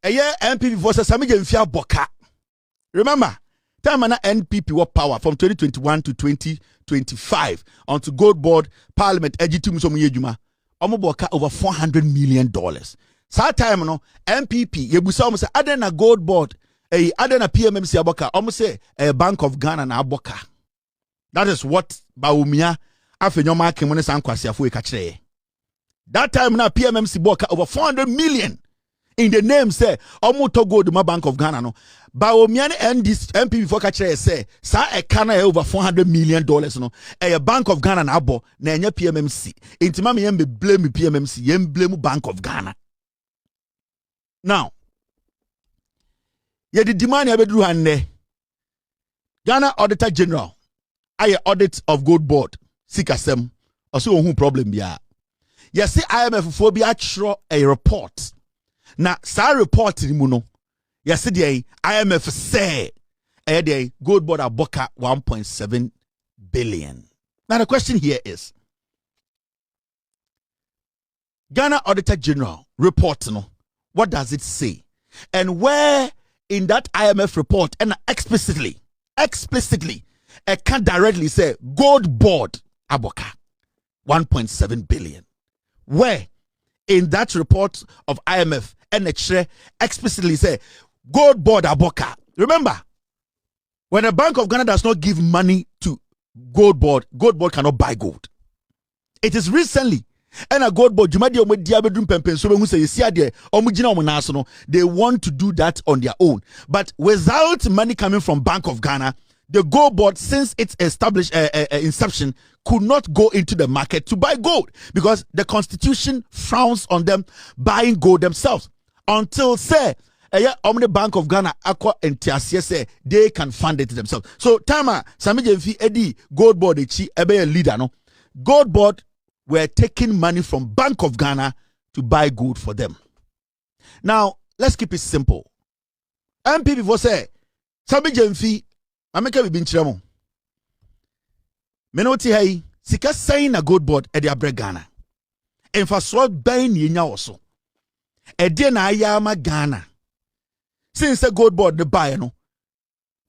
A year NPP versus Sammy Gyamfi Boka. Remember, time na NPP what power from 2021 to 2025 onto Goldbod Parliament ejitum so muyejuma. Omo boka over $400 million. Sa time no NPP yebusa omo say aden na Goldbod aden na PMMC aboka omo say Bank of Ghana na aboka. That is what Baumia Afenyo Markin when san kwasiafo e ka kire. That time na PMMC boka over 400 million. In the name say omo to gold ma Bank of Ghana no Baumia and this NPP for kire say sa e kana over $400 million no Bank of Ghana na abo na enye PMMC intima me yem be blame PMMC yem blame Bank of Ghana. Now ye the demand ya bedru hande Ghana Auditor General aye audit of Goldbod sikasem oso ohun problem bia ye say IMF for bi atro a report na sa report ni mu no ye say the IMF say the Goldbod aboka 1.7 billion. Now the question here is Ghana Auditor General report no, what does it say? And where in that IMF report and explicitly it can directly say Goldbod aboka 1.7 billion. Where in that report of IMF and explicitly say Goldbod aboka. Remember, when the Bank of Ghana does not give money to Goldbod cannot buy gold. It is recently and a Goldbod they want to do that on their own, but without money coming from Bank of Ghana, the Goldbod since its established inception could not go into the market to buy gold because the constitution frowns on them buying gold themselves until say the Bank of Ghana say they can fund it themselves. So Tama Sammy Gyamfi Eddie Goldbod a leader no Goldbod were taking money from Bank of Ghana to buy gold for them. Now let's keep it simple. MP before say Sammy Gyamfi ameka bi binchiramo menoti hai sika sign na Goldbod e de abre Ghana emfaso ban ni nya woso e de na ayama Ghana since the Goldbod the buy no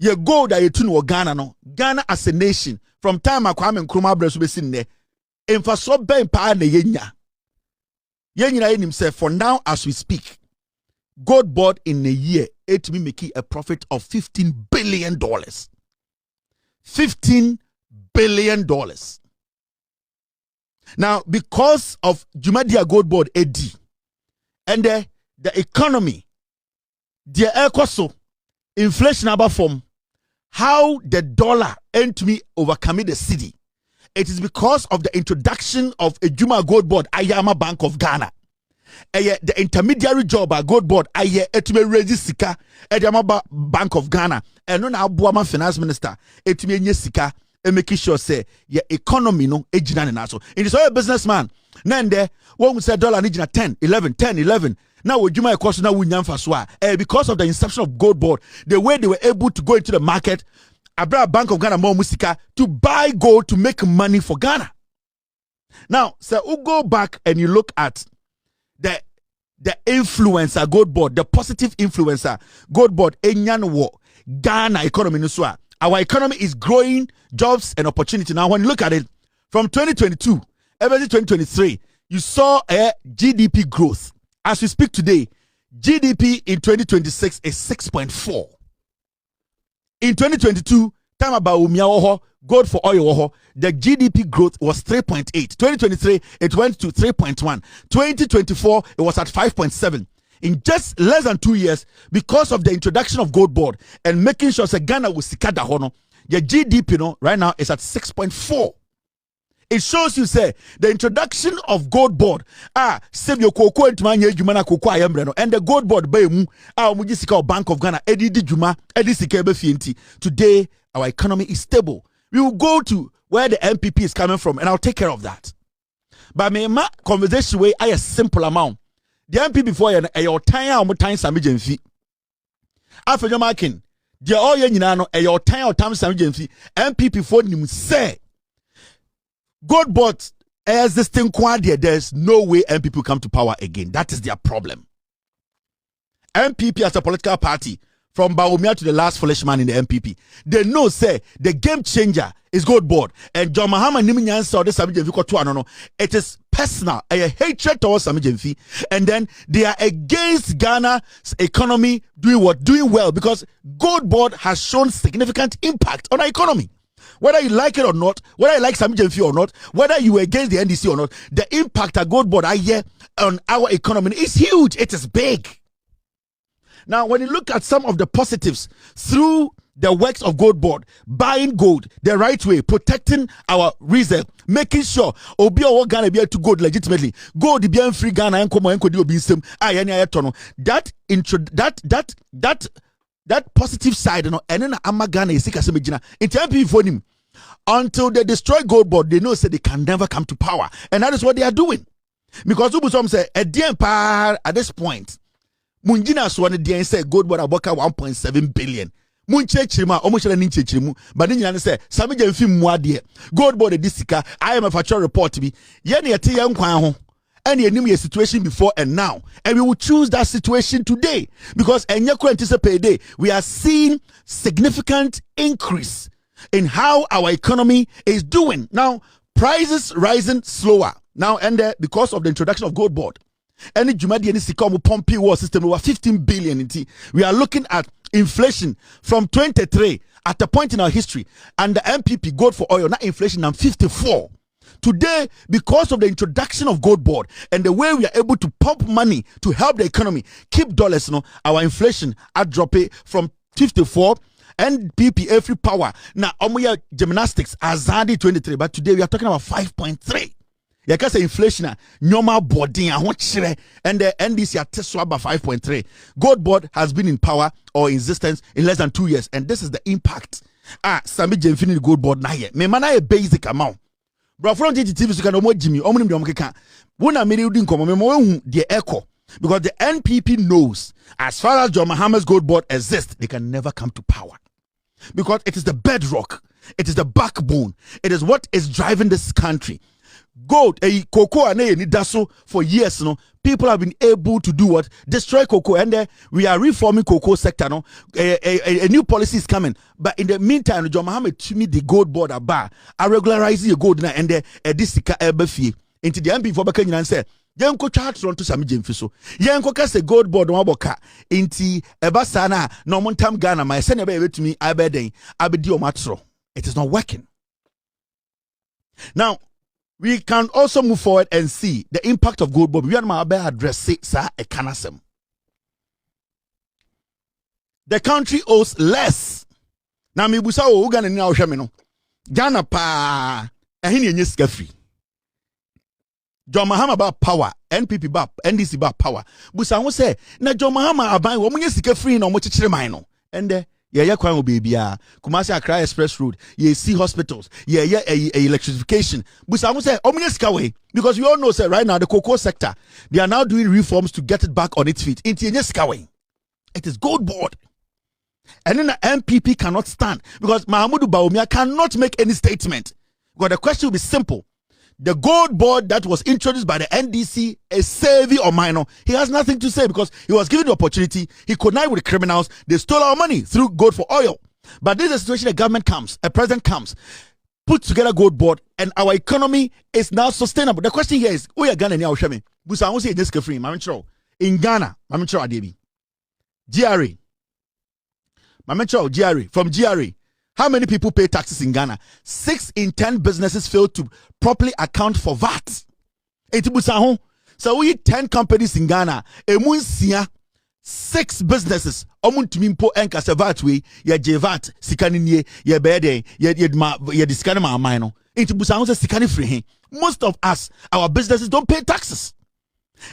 ye gold that you tune wo Ghana no Ghana as a nation from time Kwame Nkrumah abre so be sin ne emfaso ban pa na yenya himself for now as we speak Goldbod in a year it me making a profit of $15 billion. $15 billion. Now, because of Jumadia Goldbod AD and the economy, the ecoso, inflation about form, how the dollar and to me overcoming the city. It is because of the introduction of a Juma Goldbod Ayama Bank of Ghana. The intermediary job at Goldbod aye etime raise sika Ediamaba Bank of Ghana and no na Abuama finance minister etime nye sika e make sure say your economy no ejina na so it is all a businessman na nde won say dollar ni jina 10 now ojuma e cost na wunya mfaso a because of the inception of Goldbod the way they were able to go into the market Abra Bank of Ghana more musika to buy gold to make money for Ghana. Now so we go back and you look at the influencer Goldbod, the positive influencer Goldbod enyan wo Ghana economy no so our economy is growing, jobs and opportunity. Now when you look at it from 2022 ever to 2023 you saw a GDP growth. As we speak today GDP in 2026 is 6.4. In 2022 time about umia gold for oil the GDP growth was 3.8. 2023 it went to 3.1. 2024 it was at 5.7. In just less than 2 years because of the introduction of Goldbod and making sure that Ghana was sikada hono the GDP right now is at 6.4. It shows you say the introduction of Goldbod save your cocoa and jumana cocoa ayembre and the Goldbod bay mu muji sika Bank of Ghana edi juma edi sika ebe fienti. Today our economy is stable. We will go to where the MPP is coming from and I'll take care of that. But my conversation way a simple amount. The MP before your time Sammy Gyamfi. Afenyo Markin. The all ye nyina no your time Sammy Gyamfi. MPP for nim say Goldbod as this thing there's no way MPP will come to power again. That is their problem. MPP as a political party, from Bawumia to the last foolish man in the MPP, they know say the game changer is Goldbod. And John Mahama Niminyan saw this Sammy Gyamfi no. It is personal, a hatred towards Sammy Gyamfi, and then they are against Ghana's economy doing well, because Goldbod has shown significant impact on our economy. Whether you like it or not, whether you like Sammy Gyamfi or not, whether you are against the NDC or not, the impact that Goldbod I hear on our economy is huge. It is big. Now, when you look at some of the positives through the works of Goldbod, buying gold the right way, protecting our reserve, making sure obi or Ghana be able to gold legitimately, gold be free Ghana and come and do obisem. That positive side, and then Amma Ghana is sick as a major. In time for him until they destroy Goldbod, they know say they can never come to power, and that is what they are doing. Because Ubusom say at this point. Munjina swane dia say Goldbod aboka 1.7 billion. Munchechirima omushele ninchechirimu but ninjina say Sammy Gyamfi muade Goldbod edisika IMF actual report bi ye na yete ye nkwan ho and ye nim ye situation before and now, and we will choose that situation today because enye ko anticipate day we are seeing significant increase in how our economy is doing. Now prices rising slower now, and because of the introduction of Goldbod. Any Jumadi any Sikomu Pompi war system over 15 billion in tea. We are looking at inflation from 23 at a point in our history, and the MPP gold for oil, not inflation, and 54. Today, because of the introduction of Goldbod and the way we are able to pump money to help the economy keep dollars, our inflation are dropping from 54. NPP every power. Now, omuya gymnastics azadi 23, but today we are talking about 5.3. You can say inflation, normal body, and the NDC at Teswaba 5.3. Goldbod has been in power or existence in less than 2 years, and this is the impact. Sammy Gyamfi Goldbod na here. Me mana a basic amount. Bro, from TV so can omo Jimmy, omo nim keka. Wona me udin komo me mo hu the echo. Because the NPP knows as far as John Mahama's Goldbod exists, they can never come to power. Because it is the bedrock, it is the backbone, it is what is driving this country. Gold, cocoa and daso for years, people have been able to do what? Destroy cocoa, and we are reforming cocoa sector. A new policy is coming, but in the meantime, John Mahama to me the Goldbod aba, I regularize the gold na and this fee into the MP for Bakanya and say, Yanko charge run to Sammy Gyamfi so. Yanko kase Goldbod waboka into ebasana no montam Ghana my send a to me abeden abedi omatro. It is not working. Now we can also move forward and see the impact of Goldbod. We are not address sa e kanasem. The country owes less. Now me busa o Ghana ni ahwehwe no. Ghana pa ehini enye sika free. John Mahama about power, NPP ba NDC about power. Busa ho say na John Mahama aban wo munye sika free na mo chichire man no. And yeah, kwan baby Kumasi Accra Express Road. Yeah, see hospitals. Yeah, electrification. But I say, way because we all know, say right now the cocoa sector they are now doing reforms to get it back on its feet. It is Goldbod, and then the MPP cannot stand because Mahamudu Bawumia cannot make any statement. Because the question will be simple: the Goldbod that was introduced by the NDC is savvy or minor. He has nothing to say because he was given the opportunity. He connived with the criminals. They stole our money through gold for oil. But this is a situation: a government comes, a president comes, puts together Goldbod, and our economy is now sustainable. The question here is: who are Ghana now? Shame. Busa who say this free? In Ghana, Adebi, GRA, GRA from GRA. How many people pay taxes in Ghana? 6 in 10 businesses fail to properly account for VAT. So we 10 companies in Ghana, 6 businesses. Omuntimimpo enka se VAT we ye JVAT sikani nie ye bede ye diskani ma amino. Into busango se sikani free. Most of us, our businesses don't pay taxes.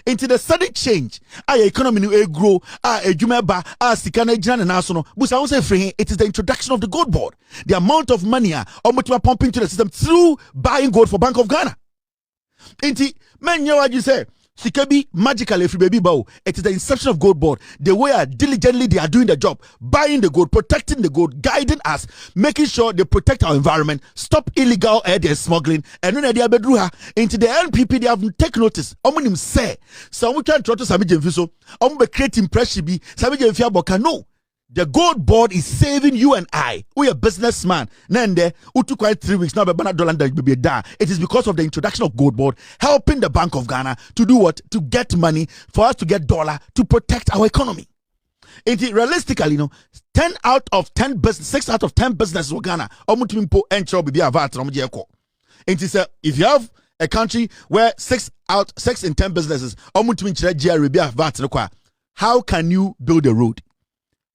Into the sudden change, our economy will grow, jumeba, sikana jana national. Busango se free. It is the introduction of the Goldbod. The amount of money pumping into the system through buying gold for Bank of Ghana. Inti men what you say. Sikebi magically if baby bow. It is the inception of Goldbod. The way diligently they are doing the job, buying the gold, protecting the gold, guiding us, making sure they protect our environment, stop illegal air smuggling, and when they are bedruha into the NPP, they have take notice. Omunim say, so we try to Sammy Gyamfi so, be creating pressure be Sammy Gyamfi boka no. The Goldbod is saving you and I. We are businessman. Nende, who took quite 3 weeks now, but $100 it is because of the introduction of Goldbod helping the Bank of Ghana to do what? To get money for us to get dollar to protect our economy. Realistically, 10 out of 10 business, 6 out of 10 businesses in Ghana, if you have a country where 6 in 10 businesses, how can you build a road?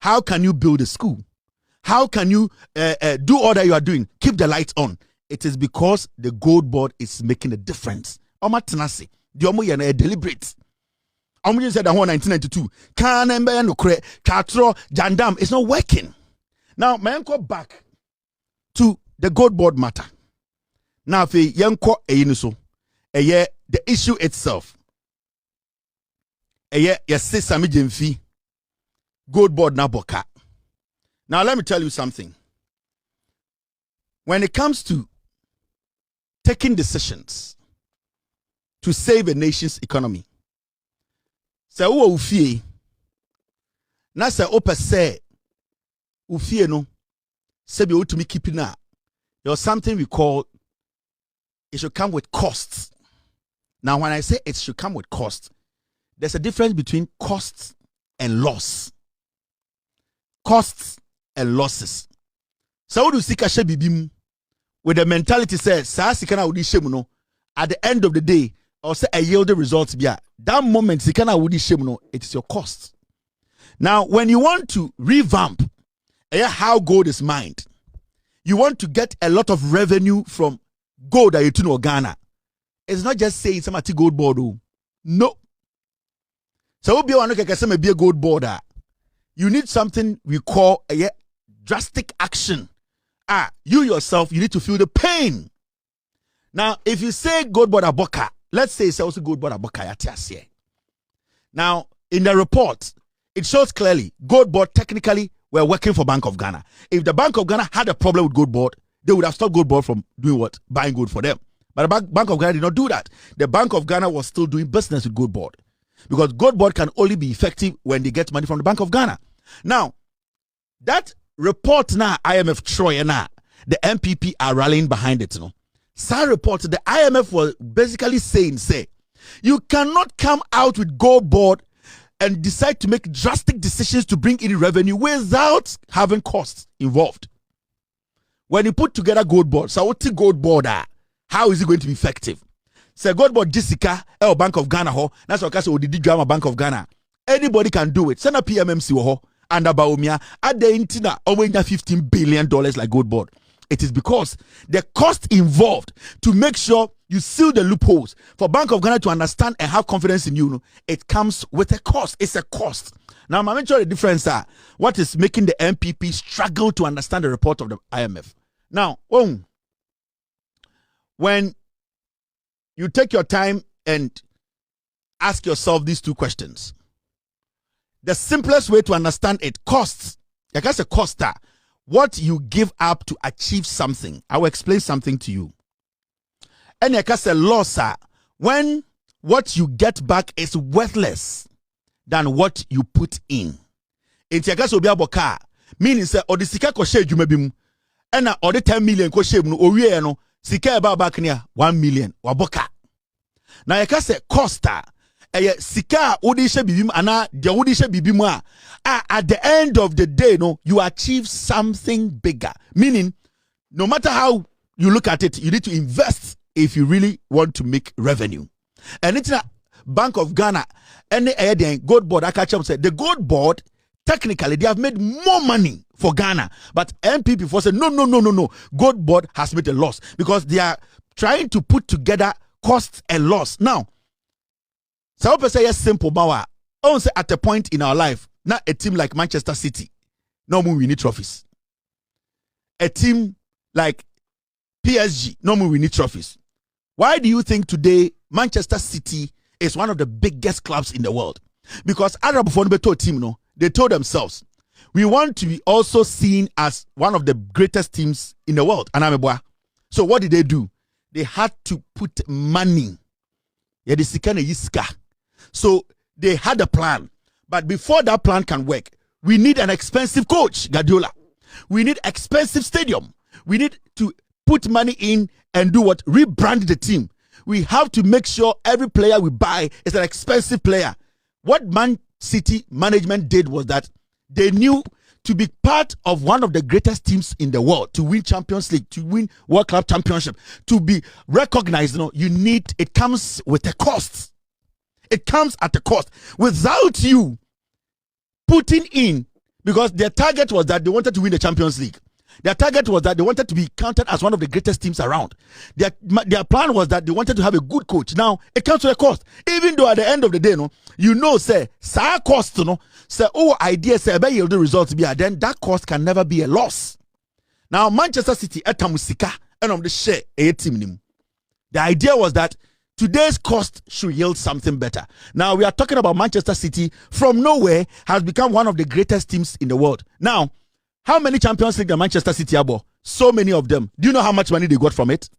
How can you build a school? How can you do all that you are doing? Keep the lights on. It is because the Goldbod is making a difference. Oma tenase. The omo yana deliberate. Omo said that 1992. Kanembe no kre katro jandam. It's not working. Now, may go back to the Goldbod matter. Now, if yanko eyiniso, the issue itself. Yes, Sammy Gyamfi Goldbod Naboka. Now let me tell you something. When it comes to taking decisions to save a nation's economy, say who ufie na say opa say ufie no say be to me keeping na there's something we call it should come with costs. Now when I say it should come with costs, there's a difference between costs and loss. Costs and losses. So what do sika bibim with the mentality says sa sika na wudi shemu no at the end of the day or say a yield results bia that moment sika na wudi shemu no it is your cost. Now when you want to revamp how gold is mined, you want to get a lot of revenue from gold that you know Ghana. It's not just saying somebody Goldbod. No. So be one okay be a Goldbod. You need something we call a drastic action. You yourself, you need to feel the pain. Now, if you say Goldbod Aboka, let's say it's also Goldbod Aboka. Now, in the report, it shows clearly Goldbod technically were working for Bank of Ghana. If the Bank of Ghana had a problem with Goldbod, they would have stopped Goldbod from doing what? Buying gold for them. But the Bank of Ghana did not do that. The Bank of Ghana was still doing business with Goldbod. Because Goldbod can only be effective when they get money from the Bank of Ghana. Now, that report now, IMF Troy now, the MPP are rallying behind it. Some report, the IMF was basically saying, you cannot come out with Goldbod and decide to make drastic decisions to bring in revenue without having costs involved. When you put together Goldbod, so what's Goldbod? How is it going to be effective? Say Goldbod Jessica, Bank of Ghana, that's what I say, the drama Bank of Ghana. Anybody can do it. Send a PMMC and Baumia at the intina over $15 billion like Goldbod. It is because the cost involved to make sure you seal the loopholes for Bank of Ghana to understand and have confidence in you. It comes with a cost. It's a cost. Now, I'm sure the difference are what is making the MPP struggle to understand the report of the IMF. Now, when you take your time and ask yourself these two questions, the simplest way to understand it, costs. Like I said, cost what you give up to achieve something. I will explain something to you. And like I said, loss when what you get back is worthless than what you put in. It's like I said, meaning say or the sika ko share jumabim, and or the 10 million ko share no owie no sika eba back near 1 million waboka. Now like I said, cost sika odisha bibim ana de odisha bibim at the end of the day you achieve something bigger, meaning no matter how you look at it, you need to invest if you really want to make revenue. And it's a Bank of Ghana and the Goldbod. I catch up said the Goldbod technically they have made more money for Ghana, but MPP before said no Goldbod has made a loss because they are trying to put together costs and loss. Now so I say yes, simple bawa. I say at a point in our life, not a team like Manchester City, no more we need trophies. A team like PSG, no more we need trophies. Why do you think today Manchester City is one of the biggest clubs in the world. Because Arab before the team, no, they told themselves, we want to be also seen as one of the greatest teams in the world. So what did they do? They had to put money. So they had a plan. But before that plan can work, we need an expensive coach, Guardiola. We need expensive stadium. We need to put money in and do what? Rebrand the team. We have to make sure every player we buy is an expensive player. What Man City management did was that they knew to be part of one of the greatest teams in the world, to win Champions League, to win World Club Championship, to be recognized, it comes with a cost. It comes at a cost. Without you putting in, because their target was that they wanted to win the Champions League. Their target was that they wanted to be counted as one of the greatest teams around. Their plan was that they wanted to have a good coach. Now, it comes with a cost. Even though at the end of the day, say, cost, say, idea, say, yield the results be, then that cost can never be a loss. Now, Manchester City, etamusika, and on the share, a team. The idea was that today's cost should yield something better. Now, we are talking about Manchester City from nowhere has become one of the greatest teams in the world. Now, how many Champions League the Manchester City have? So many of them. Do you know how much money they got from it?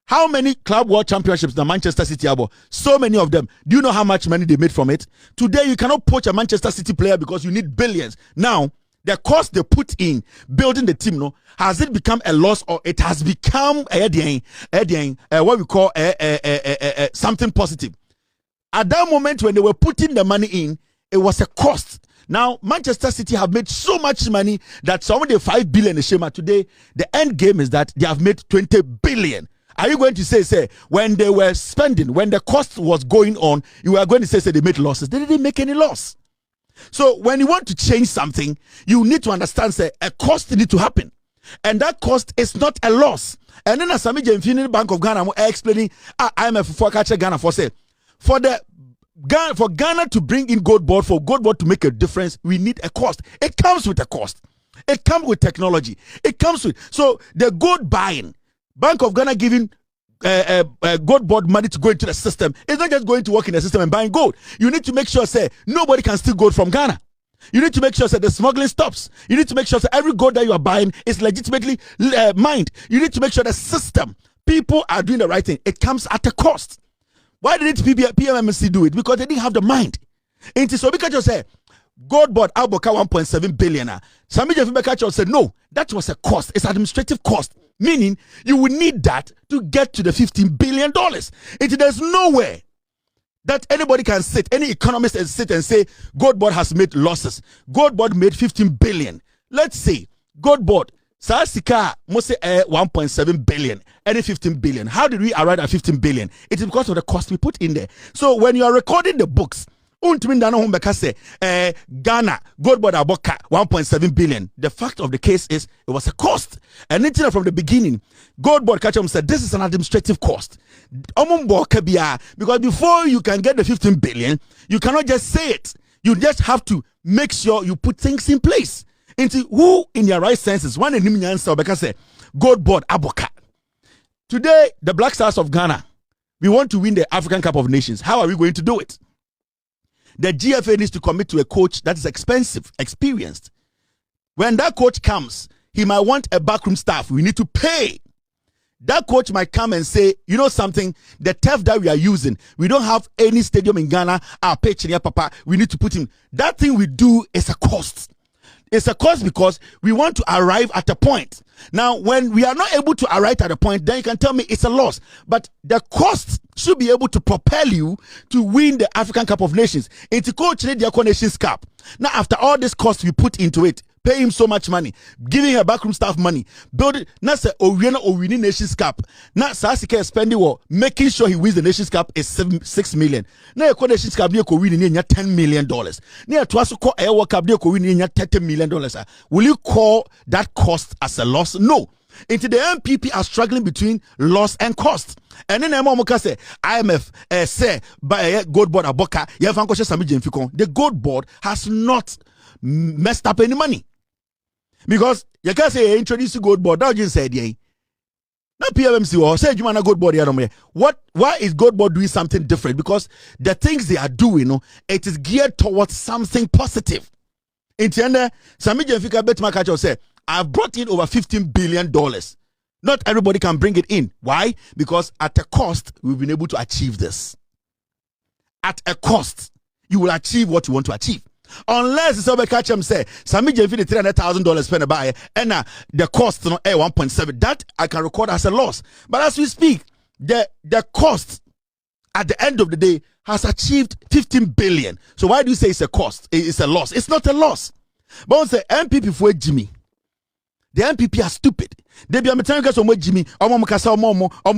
How many Club World Championships the Manchester City have? So many of them. Do you know how much money they made from it? Today, you cannot poach a Manchester City player because you need billions. Now, the cost they put in building the team, has it become a loss or it has become what we call something positive? At that moment when they were putting the money in, it was a cost. Now, Manchester City have made so much money that some of the 5 billion Shema today, the end game is that they have made 20 billion. Are you going to say, when they were spending, when the cost was going on, you are going to say they made losses? They didn't make any loss. So when you want to change something, you need to understand, a cost need to happen. And that cost is not a loss. And then as Sammy Gyamfi and Bank of Ghana are explaining, IMF for Ghana for Ghana to bring in Goldbod, for Goldbod to make a difference, we need a cost. It comes with a cost. It comes with technology. It comes with, so the gold buying, Bank of Ghana giving Goldbod money to go into the system. It's not just going to work in the system and buying gold. You need to make sure, nobody can steal gold from Ghana. You need to make sure the smuggling stops. You need to make sure every gold that you are buying is legitimately mined. You need to make sure the system, people are doing the right thing. It comes at a cost. Why didn't PMMC do it? Because they didn't have the mind. And so because you say, Goldbod Alboka 1.7 billion. Sammy Gyamfi said, no, that was a cost. It's administrative cost. Meaning, you would need that to get to the $15 billion. There's nowhere that anybody can sit, any economist can sit and say, Goldbod has made losses. Goldbod made 15 billion. Let's say, Goldbod, Sasika must say 1.7 billion, any 15 billion. How did we arrive at 15 billion? It is because of the cost we put in there. So when you are recording the books, Ghana, Goldbod Aboka, 1.7 billion. The fact of the case is it was a cost. And from the beginning, Goldbod said this is an administrative cost. Because before you can get the 15 billion, you cannot just say it. You just have to make sure you put things in place. Into who in your right senses, one in answer because say Goldbod Aboka. Today, the Black Stars of Ghana, we want to win the African Cup of Nations. How are we going to do it? The GFA needs to commit to a coach that is expensive, experienced. When that coach comes, he might want a backroom staff. We need to pay. That coach might come and say, you know something, the turf that we are using, we don't have any stadium in Ghana. Our pay Papa, we need to put him. That thing we do is a cost. It's a cost because we want to arrive at a point. Now, when we are not able to arrive at a point, then you can tell me it's a loss. But the cost should be able to propel you to win the African Cup of Nations. It's a coach need the Nations Cup. Now, after all this cost we put into it, pay him so much money, giving him a backroom staff money, build it. Now, say, winning Nations Cup. Now, Sasika spending making sure he wins the Nations Cup is 6 million. Now, the Nations Cup near winning $10 million. Near to us call Air World Cup near winning $30 million. Will you call that cost as a loss? No. Into the MPP are struggling between loss and cost. And then Momoka say IMF say by Goldbod Aboka, the Goldbod has not messed up any money. Because you can say introduce Goldbod, that just said yeah. Now PMMC or say Jumana Goldbod here. Why is Goldbod doing something different? Because the things they are doing, it is geared towards something positive. In the end, Sammy Gyamfi and Goldbod say, I've brought in over $15 billion. Not everybody can bring it in. Why? Because at a cost, we've been able to achieve this. At a cost, you will achieve what you want to achieve. Unless somebody catch him say, Sammy Gyamfi the $300,000 spent by and the cost 1.7. That I can record as a loss. But as we speak, the cost at the end of the day has achieved 15 billion. So why do you say it's a cost? It's a loss. It's not a loss. But on say MPP for Jimmy. The MPP are stupid. They be telling us Jimmy,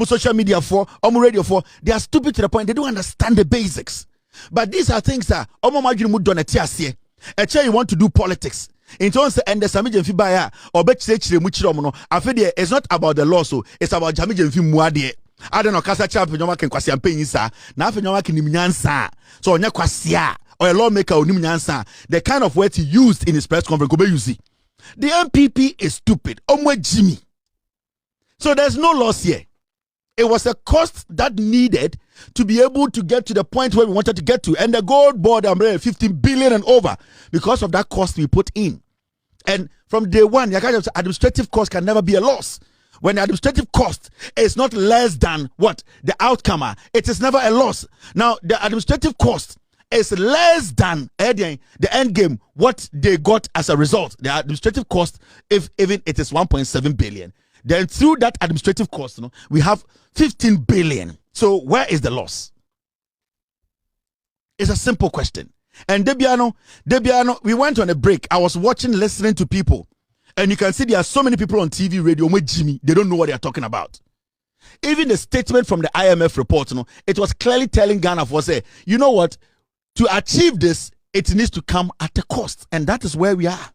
social media for, radio for. They are stupid to the point they don't understand the basics. But these are things that you want to do politics. In terms of the Sammy Gyamfi buyer or it's not about the law, so it's about Sammy Gyamfi muadie. I don't know, Kasa Chap can kwasiam penisa. Na Afenyo Markin nimnyansa. So onya kwasia or a lawmaker nimnyansa. The kind of words he used in his press conference, go be you see. The MPP is stupid. Jimmy. So there's no loss here. It was a cost that needed to be able to get to the point where we wanted to get to. And the Goldbod 15 billion and over because of that cost we put in. And from day one, administrative cost can never be a loss. When the administrative cost is not less than what? The outcome, it is never a loss. Now, the administrative cost is less than the end game, what they got as a result. The administrative cost, if even it is 1.7 billion, then through that administrative cost, we have 15 billion. So where is the loss? It's a simple question. And Debiano, we went on a break. I was watching, listening to people. And you can see there are so many people on TV, radio, with Jimmy. They don't know what they are talking about. Even the statement from the IMF report, it was clearly telling Ghana for say, you know what? To achieve this, it needs to come at a cost. And that is where we are.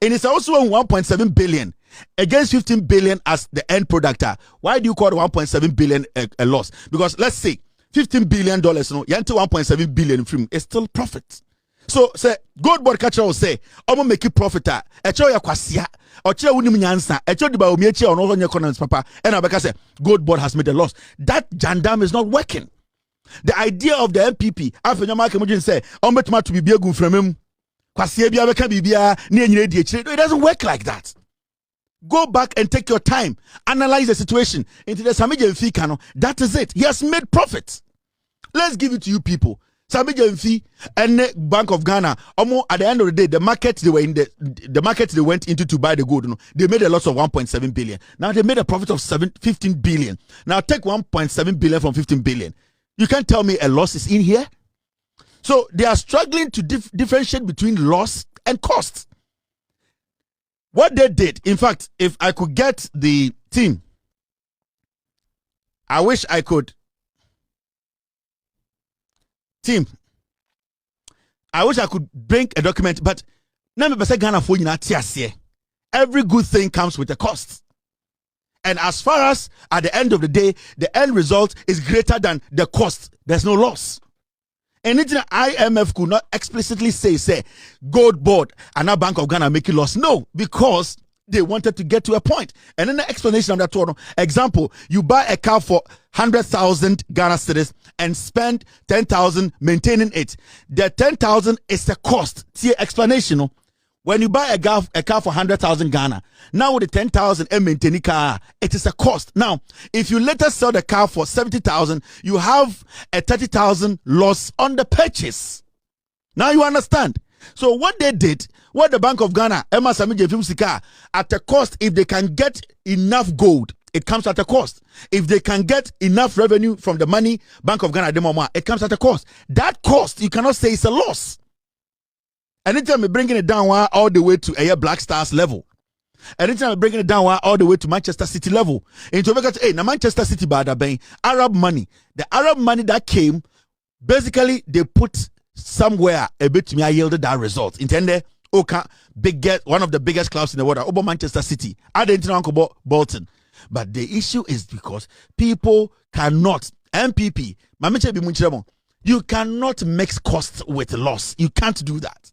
And it's also 1.7 billion against 15 billion as the end product. Why do you call 1.7 billion a loss? Because let's say $15 billion, you enter 1.7 billion from it's still profit. So say Goldbod catcher will say, I'm gonna make it profit. Echo ya kwasia, oche unim nyansa, echo di ba omieche or no economics papa. And Abeka say Goldbod has made a loss. That jandam is not working. The idea of the MPP, Afenyo Markin say, I'm betuma to be biagun from him. Kwasia bia beka bibia ni enyire di echire. It doesn't work like that. Go back and take your time. Analyze the situation. Into the Sammy Gyamfi cano. That is it. He has made profits. Let's give it to you people. Sammy Gyamfi and Bank of Ghana. Almost at the end of the day, the market they were in the market they went into to buy the gold. They made a loss of 1.7 billion. Now they made a profit of 15 billion. Now take 1.7 billion from 15 billion. You can't tell me a loss is in here. So they are struggling to differentiate between loss and cost. What they did, in fact, if I could get the team, I wish I could. Team, I wish I could bring a document, but every good thing comes with a cost. And as far as at the end of the day, the end result is greater than the cost, there's no loss. Anything IMF could not explicitly say Goldbod and now Bank of Ghana making loss. No, because they wanted to get to a point. And then the explanation of that one, example, you buy a car for 100,000 Ghana cedis and spend 10,000 maintaining it. The 10,000 is the cost. See explanation. When you buy a car for 100,000 Ghana, now with the 10,000 and maintaining car, it is a cost. Now, if you later sell the car for 70,000, you have a 30,000 loss on the purchase. Now you understand. So what they did, what the Bank of Ghana, Sammy Gyamfi at a cost, if they can get enough gold, it comes at a cost. If they can get enough revenue from the money, Bank of Ghana, it comes at a cost. That cost, you cannot say it's a loss. Anytime we're bringing it down all the way to a Black Stars level. Anytime we're bringing it down all the way to Manchester City level. Into now Manchester City bada Arab money. The Arab money that came, basically they put somewhere a bit to me, I yielded that result. Intende Oka, one of the biggest clubs in the world, over Manchester City. I didn't know about Bolton. But the issue is because people cannot, MPP, you cannot mix costs with loss. You can't do that.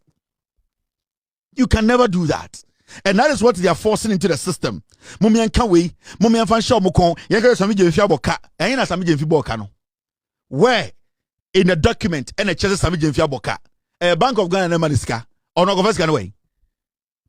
You can never do that. And that is what they are forcing into the system. Mumian can we, Mumian fan show mukon, Yaga Sammy Gyamfi boka, and in Sammy Gyamfi boka. Where in the document and a chess Sammy Gyamfi boka, a Bank of Ghana Maniska, or no government way.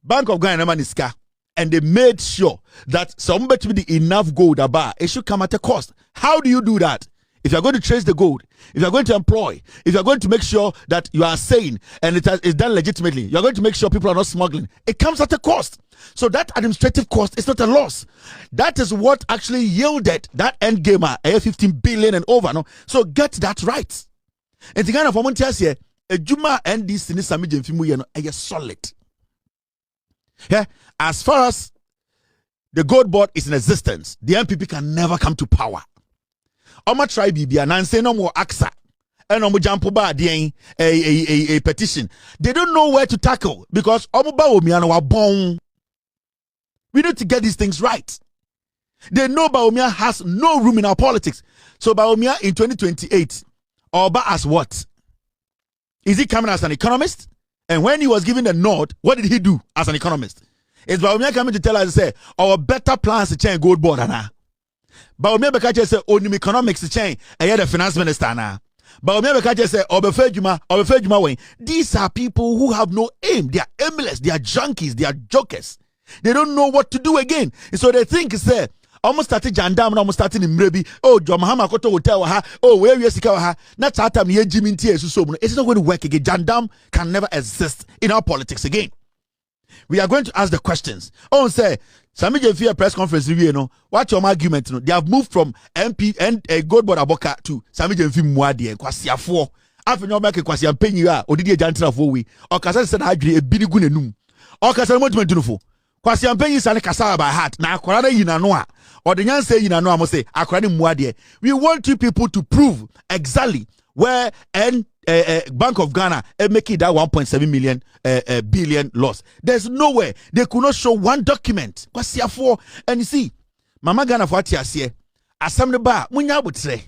Bank of Ghana Maniska, and they made sure that somebody with enough gold about it should come at a cost. How do you do that? If you're going to trace the gold, if you're going to employ, if you're going to make sure that you are sane and it's done legitimately, you're going to make sure people are not smuggling, it comes at a cost. So that administrative cost is not a loss. That is what actually yielded that end gamer, 15 billion and over. No? So get that right. And the kind of moment here, a Juma and this in Sammy Gyamfi are solid. Yeah, as far as the Goldbod is in existence, the MPP can never come to power. Oma try bibia and say no more AXA and omo jampo ba a petition. They don't know where to tackle because omo ba omiano wa bon. We need to get these things right. They know Bawumia has no room in our politics. So Bawumia in 2028, Oba as what? Is he coming as an economist? And when he was given the nod, what did he do as an economist? Is Bawumia coming to tell us, say, our better plans to change Goldbod ana? Bawumia bekache say, onim economics to change, and yet the finance minister ana? Bawumia bekache say, Obefejuma way. These are people who have no aim. They are aimless. They are junkies. They are jokers. They don't know what to do again. And so they think, say, almost started Jandam, almost starting in Mrebi. Oh, John Mahama Koto Hotel, oh, where you see, not time near Jimmy T. It's not going to work again. Jandam can never exist in our politics again. We are going to ask the questions. Oh, say, Sammy Gyamfi press conference, you know, what's your argument? You know, they have moved from MP and Goldbod Aboka to Sammy Gyamfi Muadi and Kwasia 4. Afenyo Markin Kwasia Penya, or did you jantra for we? Or Kasa said, I agree a binigunenum. Or Kasa Monument to know. Kwasi ampenyi sane kasaba by heart na akwara yina no a or the nyan say yina no amo say akwara muade. We want you people to prove exactly where Bank of Ghana making that 1.7 million billion loss. There's nowhere they could not show one document. Kwasi afo and you see Mama Ghana for atiasie asam ne ba munya botre